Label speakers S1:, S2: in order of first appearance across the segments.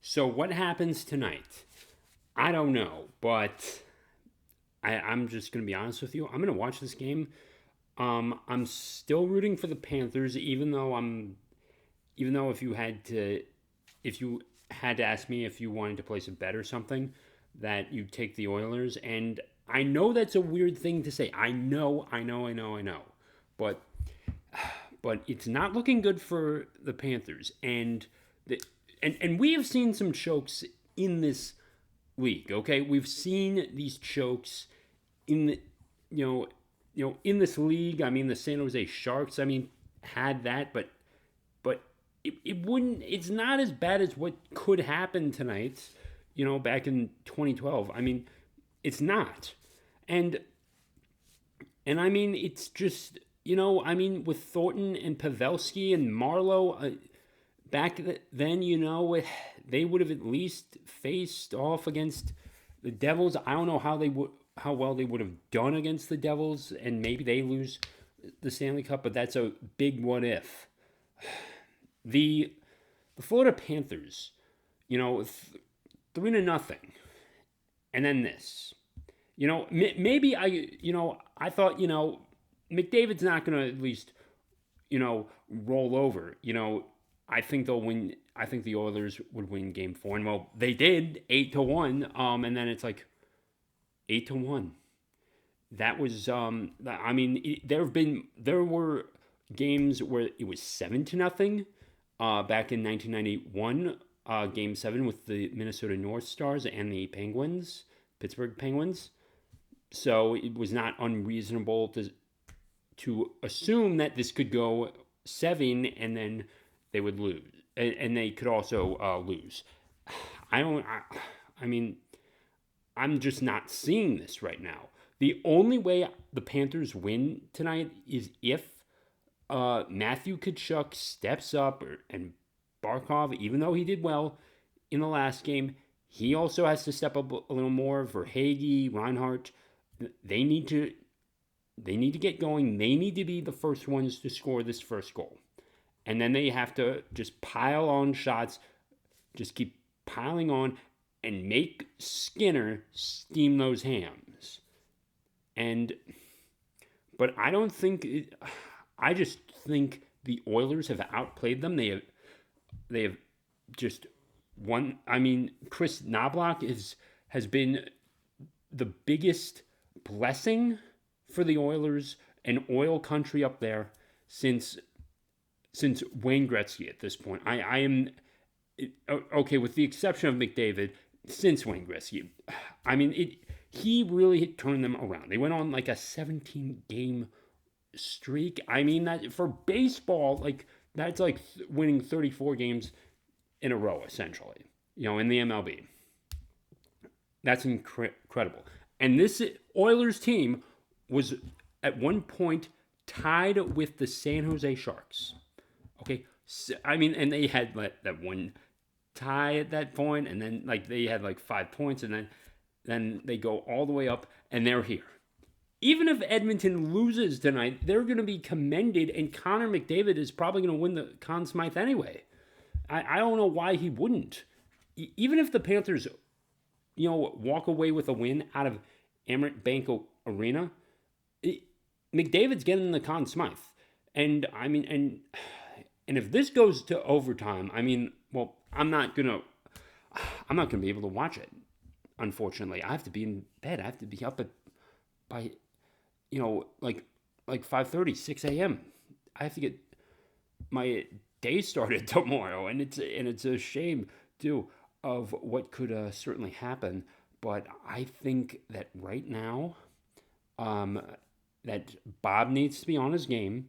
S1: So what happens tonight? I don't know, but I'm just gonna be honest with you. I'm gonna watch this game. I'm still rooting for the Panthers, even though if you had to ask me if you wanted to place a bet or something, that you take the Oilers. And I know that's a weird thing to say. I know, but it's not looking good for the Panthers. And we have seen some chokes in this league. Okay, we've seen these chokes in the, you know in this league. I mean, the San Jose Sharks. I mean, had that, but it wouldn't. It's not as bad as what could happen tonight. Back in 2012. I mean, it's not, and I mean, it's just I mean, with Thornton and Pavelski and Marlowe, back then, they would have at least faced off against the Devils. I don't know how well they would have done against the Devils, and maybe they lose the Stanley Cup, but that's a big what if. The Florida Panthers, 3-0, and then this. Maybe I thought McDavid's not going to at least roll over. I think they'll win. I think the Oilers would win Game 4, and well, they did 8-1. And then it's like 8-1. That was I mean, there were games where it was 7-0. Back in 1991, Game 7 with the Minnesota North Stars and the Pittsburgh Penguins. So it was not unreasonable to assume that this could go 7 and then they would lose, and they could also lose. I mean, I'm just not seeing this right now. The only way the Panthers win tonight is if Matthew Tkachuk steps up, and Barkov, even though he did well in the last game, he also has to step up a little more. For Hagee, Reinhart, they need to get going. They need to be the first ones to score this first goal. And then they have to just pile on shots, just keep piling on, and make Skinner steam those hams. But I don't think I just think the Oilers have outplayed them. They have just won. I mean, Chris Knobloch has been the biggest blessing for the Oilers and oil country up there since Wayne Gretzky at this point. I am okay, with the exception of McDavid, since Wayne Gretzky. I mean, he really turned them around. They went on like a 17-game streak. I mean, that for baseball, that's like winning 34 games in a row, essentially. In the MLB. That's incredible. And this Oilers team was at one point tied with the San Jose Sharks. Okay, so, I mean, and they had that one tie at that point, and then they had 5 points, and then they go all the way up, and they're here. Even if Edmonton loses tonight, they're going to be commended, and Connor McDavid is probably going to win the Conn Smythe anyway. I don't know why he wouldn't. Even if the Panthers, walk away with a win out of Amerant Bank Arena, McDavid's getting the Conn Smythe. And I mean, and if this goes to overtime, I mean, well, I'm not gonna be able to watch it. Unfortunately, I have to be in bed. I have to be up by 5:30, 6 a.m. I have to get my day started tomorrow, and it's a shame too of what could certainly happen. But I think that right now, that Bob needs to be on his game,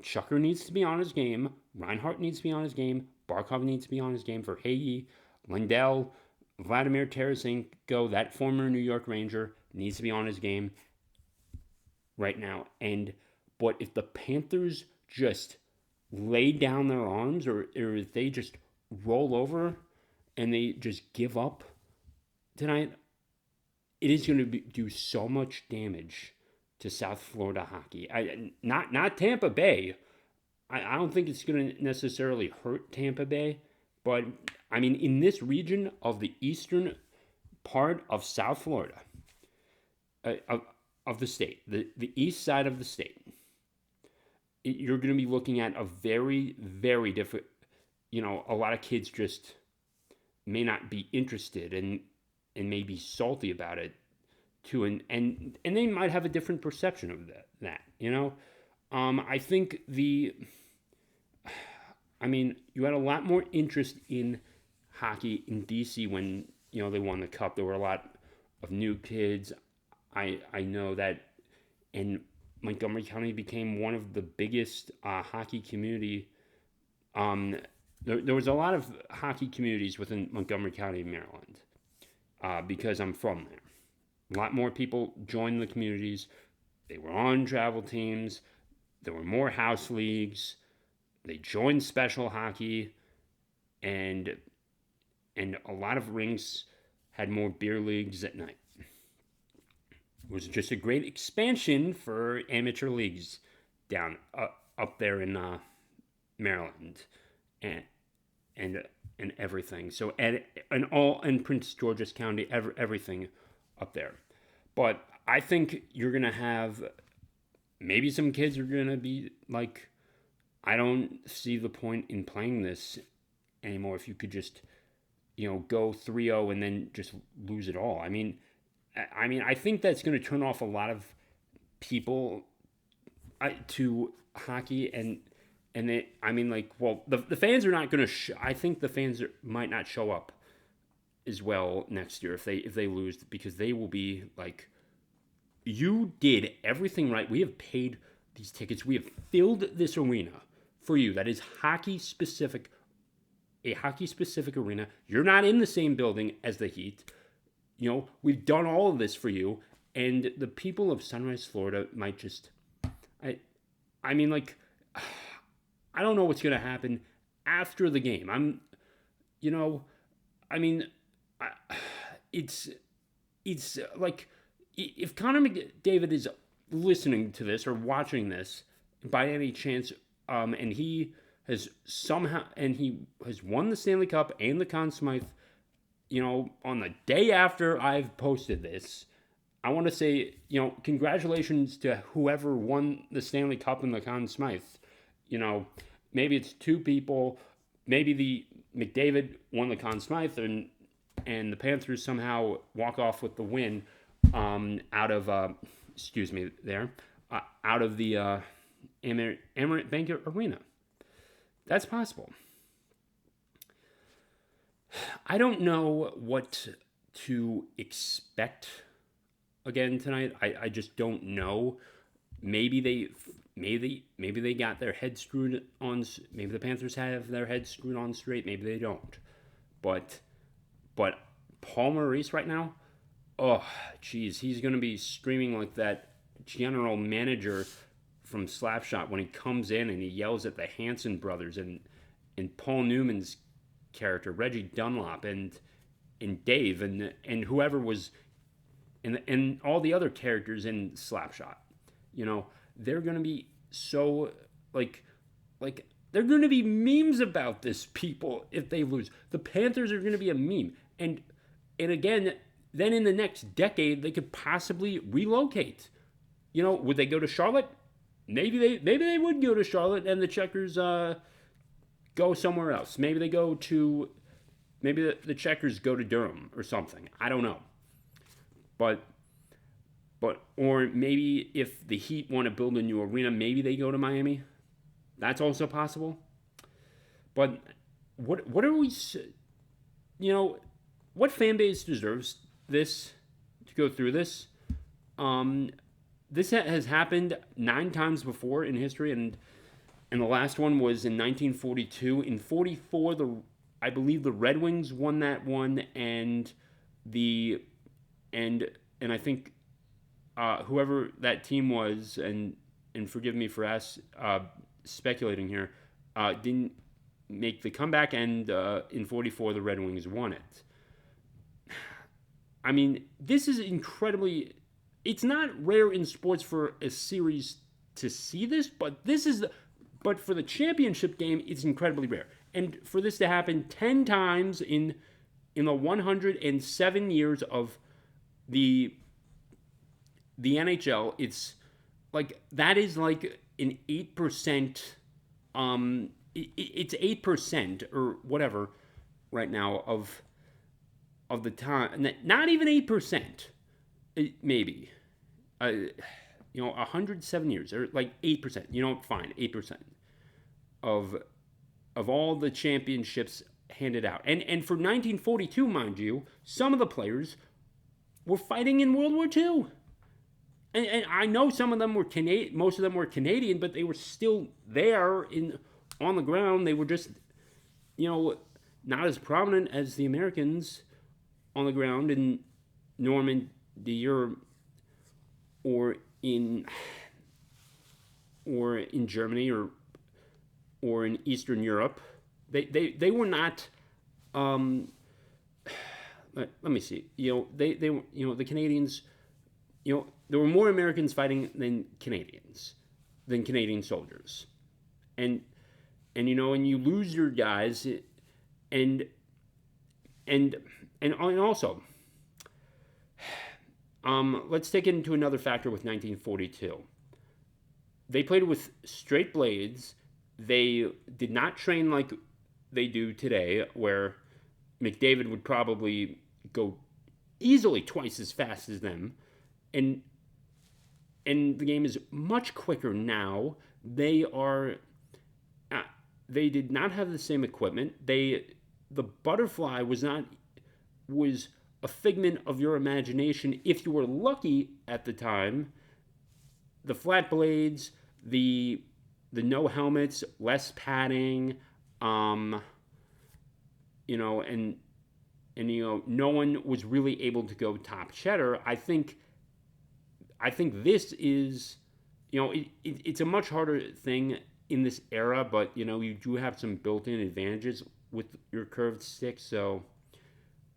S1: Chucker needs to be on his game, Reinhart needs to be on his game, Barkov needs to be on his game. For Hagee, Lindell, Vladimir Tarasenko, that former New York Ranger, needs to be on his game right now. But if the Panthers just lay down their arms, or if they just roll over and they just give up tonight, it is going to do so much damage to South Florida hockey. Not Tampa Bay. I don't think it's going to necessarily hurt Tampa Bay, but I mean, in this region of the eastern part of South Florida, uh, of, of the state, the east side of the state, you're going to be looking at a very, very different, a lot of kids just may not be interested and may be salty about it too. And they might have a different perception of that. I think you had a lot more interest in hockey in DC when, they won the cup. There were a lot of new kids. I know that, and Montgomery County became one of the biggest hockey community. There was a lot of hockey communities within Montgomery County, Maryland, because I'm from there. A lot more people joined the communities. They were on travel teams. There were more house leagues. They joined special hockey, and a lot of rinks had more beer leagues at night. It was just a great expansion for amateur leagues down up there in Maryland, and everything. So and Prince George's County, everything up there. But I think you're gonna have maybe some kids are gonna be like, I don't see the point in playing this anymore if you could just go 3-0 and then just lose it all. I mean, I think that's going to turn off a lot of people to hockey, and the fans are not going to. I think the fans might not show up as well next year if they lose, because they will be like, you did everything right. We have paid these tickets. We have filled this arena for you. That is hockey specific. A hockey specific arena. You're not in the same building as the Heat. We've done all of this for you, and the people of Sunrise, Florida might just, I don't know what's going to happen after the game. It's like, if Connor McDavid is listening to this or watching this by any chance, and he has won the Stanley Cup and the Conn Smythe, on the day after I've posted this, I want to say, congratulations to whoever won the Stanley Cup and the Conn Smythe. Maybe it's two people. Maybe the McDavid won the Conn Smythe, and the Panthers somehow walk off with the win out of the Emirates Bank Arena. That's possible. I don't know what to expect again tonight. I just don't know. Maybe they got their head screwed on. Maybe the Panthers have their head screwed on straight. Maybe they don't. But Paul Maurice right now, oh geez, he's gonna be screaming like that general manager from Slapshot when he comes in and he yells at the Hanson brothers and Paul Newman's character, Reggie Dunlop, and Dave and whoever was and all the other characters in Slapshot. They're gonna be so like they're gonna be memes about this, people, if they lose. The Panthers are gonna be a meme. And again, then in the next decade they could possibly relocate. Would they go to Charlotte? Maybe they would go to Charlotte, and the Checkers go somewhere else. Maybe the Checkers go to Durham or something. I don't know. But or maybe if the Heat want to build a new arena, maybe they go to Miami. That's also possible. But what are we? What fan base deserves this to go through this? This has happened 9 times before in history, and the last one was in 1942. In 44, I believe the Red Wings won that one, and I think whoever that team was, and forgive me for speculating here, didn't make the comeback, and in 44 the Red Wings won it. I mean, this is incredibly. It's not rare in sports for a series to see this, but but for the championship game, it's incredibly rare. and for this to happen 10 times in the 107 years of the the NHL, it's like that is like an 8%. It's 8% or whatever right now of the time. Not even 8%, maybe. Uh, 107 years or like 8%. Fine, 8% of all the championships handed out. And for 1942, mind you, some of the players were fighting in World War II. And I know some of them were Canadian, most of them were Canadian, but they were still there on the ground. They were just, not as prominent as the Americans on the ground in Normandy or in Germany or in Eastern Europe. They were not. Let me see. They were, the Canadians. There were more Americans fighting than Canadian soldiers, and and you lose your guys, and also, let's take it into another factor with 1942. They played with straight blades. They did not train like they do today, where McDavid would probably go easily twice as fast as them, and the game is much quicker now. They did not have the same equipment. The butterfly was a figment of your imagination if you were lucky at the time. The flat blades, the no helmets, less padding, and no one was really able to go top cheddar. I think this is, it's a much harder thing in this era, but you do have some built-in advantages with your curved stick. So,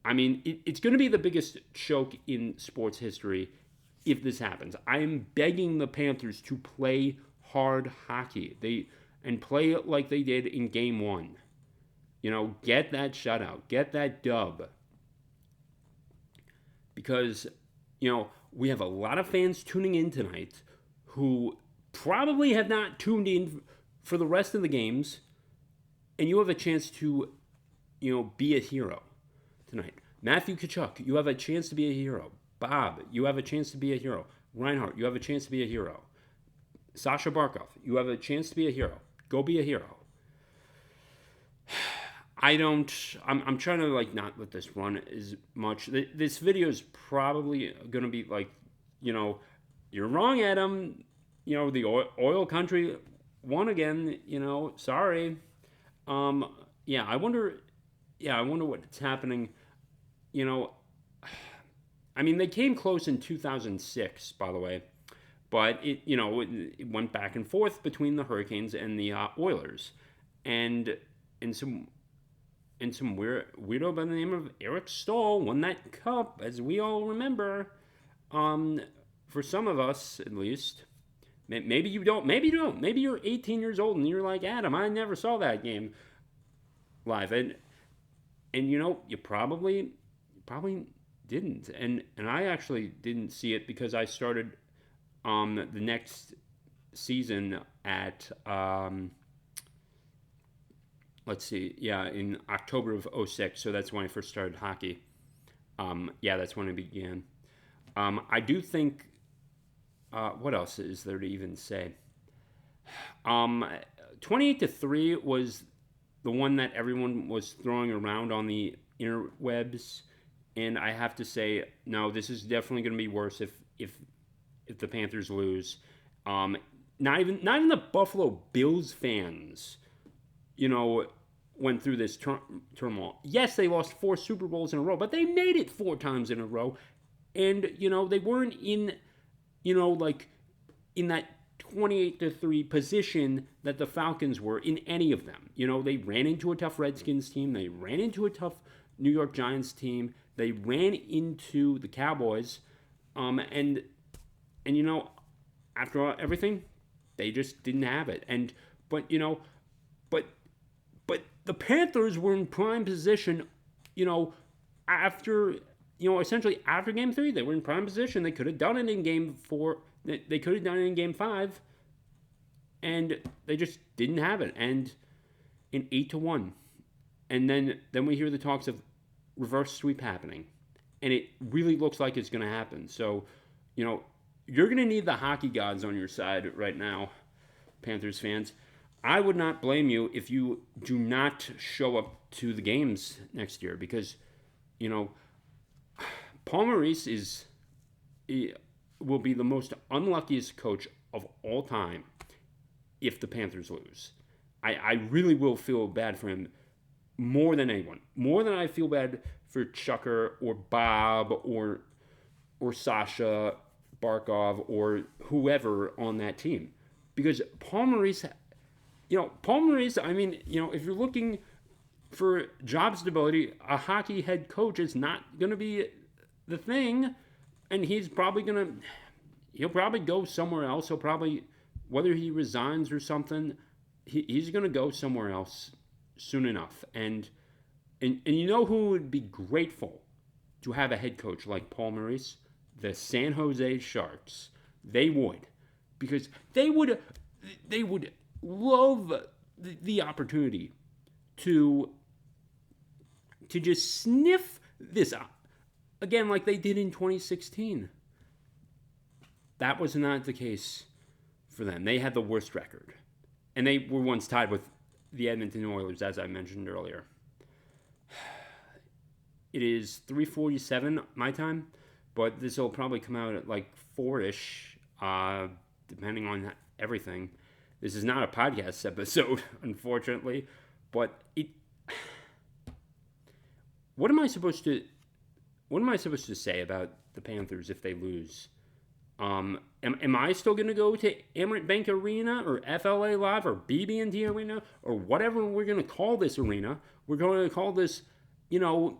S1: I mean, it's going to be the biggest choke in sports history if this happens. I am begging the Panthers to play hard hockey. And play it like they did in Game 1. Get that shutout, get that dub. Because, we have a lot of fans tuning in tonight who probably have not tuned in for the rest of the games, and you have a chance to, be a hero tonight. Matthew Tkachuk, you have a chance to be a hero. Bob, you have a chance to be a hero. Reinhardt, you have a chance to be a hero. Sasha Barkov, you have a chance to be a hero. Go be a hero. I'm trying to not let this run as much. This video is probably going to be you're wrong, Adam. The oil country won again. Sorry. I wonder what's happening. I mean, they came close in 2006, by the way, but it went back and forth between the Hurricanes and the Oilers, and some weirdo by the name of Eric Stahl won that cup, as we all remember. For some of us, at least. Maybe you don't. Maybe you don't. Maybe you're 18 years old and you're like, Adam, I never saw that game live, and you probably didn't, and I actually didn't see it because I started the next season at in October of 2006, so that's when I first started hockey. That's when I began. I do think, what else is there to even say? 28-3 was the one that everyone was throwing around on the interwebs, and I have to say, no, this is definitely going to be worse if the Panthers lose. Not even the Buffalo Bills fans, went through this turmoil. Yes, they lost 4 Super Bowls in a row, but they made it 4 times in a row. And, they weren't in, in that 28-3 position that the Falcons were in any of them. They ran into a tough Redskins team. They ran into a tough New York Giants team. They ran into the Cowboys. And after everything, they just didn't have it. But the Panthers were in prime position, you know, after, essentially after game 3, they were in prime position. They could have done it in game 4. They could have done it in game 5, and they just didn't have it. And in 8-1, and then we hear the talks of reverse sweep happening, and it really looks like it's going to happen. So, you're going to need the hockey gods on your side right now, Panthers fans. I would not blame you if you do not show up to the games next year, because, Paul Maurice will be the most unluckiest coach of all time if the Panthers lose. I really will feel bad for him more than anyone. More than I feel bad for Chucker or Bob or Sasha Barkov or whoever on that team. Because Paul Maurice, I mean, if you're looking for job stability, a hockey head coach is not going to be the thing. And he'll probably go somewhere else. He'll probably, whether he resigns or something, he's going to go somewhere else soon enough. And you know who would be grateful to have a head coach like Paul Maurice? The San Jose Sharks. They would. Because they would love the opportunity to just sniff this up. Again, like they did in 2016. That was not the case for them. They had the worst record. And they were once tied with the Edmonton Oilers, as I mentioned earlier. It is 3:47 my time, but this will probably come out at like 4-ish, depending on everything. This is not a podcast episode, unfortunately, but what am I supposed to say about the Panthers if they lose? Am I still going to go to Amerant Bank Arena or FLA Live or BB&T Arena or whatever we're going to call this arena? We're going to call this, the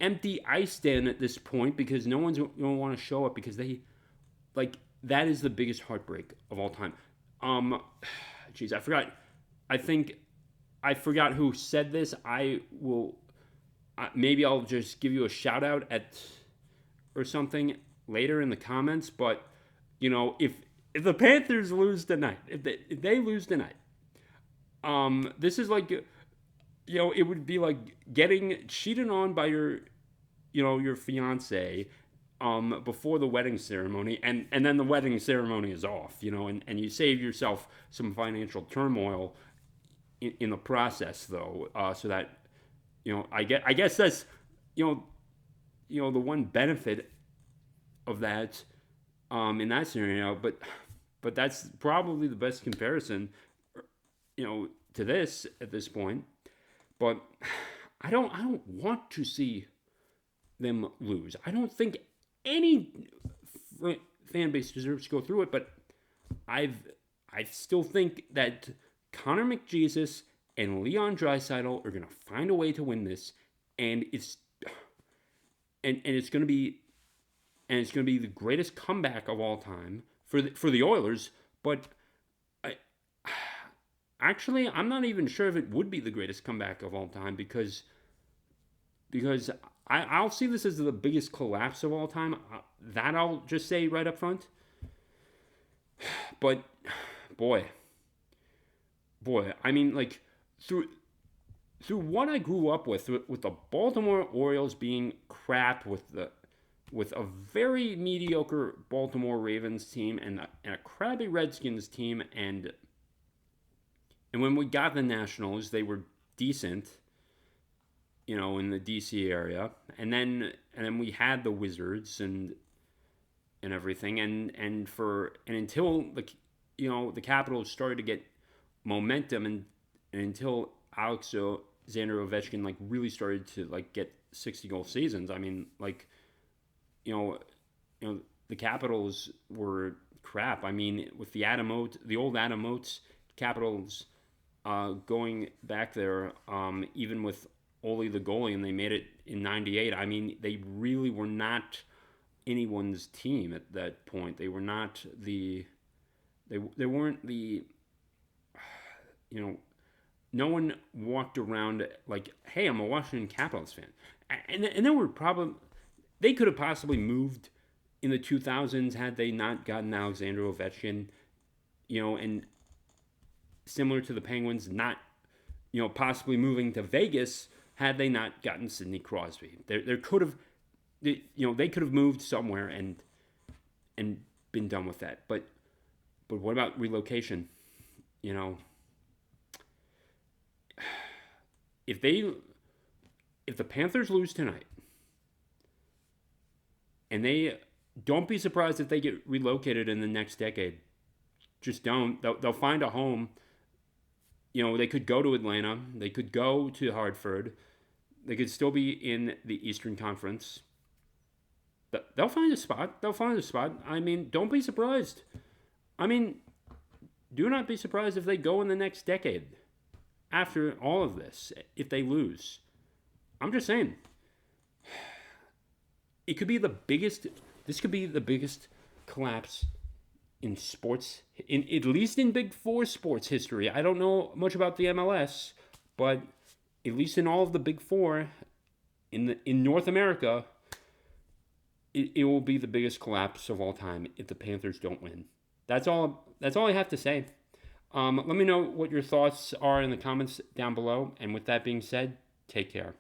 S1: empty ice den at this point, because no one's going to want to show up, because that is the biggest heartbreak of all time. Jeez, I forgot. I forgot who said this. Maybe I'll just give you a shout out or something later in the comments. But if the Panthers lose tonight, if they lose tonight, this is like, it would be like getting cheated on by your fiance before the wedding ceremony, and then the wedding ceremony is off, and you save yourself some financial turmoil in the process, though, so that, I guess that's, the one benefit of that, in that scenario, but that's probably the best comparison, to this at this point. But I don't want to see them lose. I don't think any fan base deserves to go through it, but I still think that Connor McJesus and Leon Draisaitl are going to find a way to win this, and it's going to be the greatest comeback of all time for the Oilers. But actually, I'm not even sure if it would be the greatest comeback of all time, because I'll see this as the biggest collapse of all time. That I'll just say right up front. But boy, I mean, like, through what I grew up with the Baltimore Orioles being crap, with a very mediocre Baltimore Ravens team and a crappy Redskins team, and when we got the Nationals, they were decent, in the DC area, and then we had the Wizards and everything, and until the Capitals started to get momentum, and until Alexander Ovechkin really started to get 60-goal seasons. I mean, the Capitals were crap. I mean, with the old Adam Oates Capitals, going back there, even with Ole the goalie, and they made it in '98. I mean, they really were not anyone's team at that point. They were not they weren't the no one walked around like, hey, I'm a Washington Capitals fan. And there were probably, they could have possibly moved in the 2000s had they not gotten Alexander Ovechkin, and similar to the Penguins, not, possibly moving to Vegas had they not gotten Sidney Crosby. There could have, they could have moved somewhere and been done with that. But what about relocation? You know, if they if the Panthers lose tonight, and don't be surprised if they get relocated in the next decade. Just don't. They'll find a home. They could go to Atlanta. They could go to Hartford. They could still be in the Eastern Conference. They'll find a spot. They'll find a spot. I mean, don't be surprised. I mean, do not be surprised if they go in the next decade after all of this, if they lose. I'm just saying. It could be the biggest. This could be the biggest collapse in sports, at least in Big Four sports history. I don't know much about the MLS, but at least in all of the Big Four in North America, it will be the biggest collapse of all time if the Panthers don't win. That's all I have to say. Let me know what your thoughts are in the comments down below. And with that being said, take care.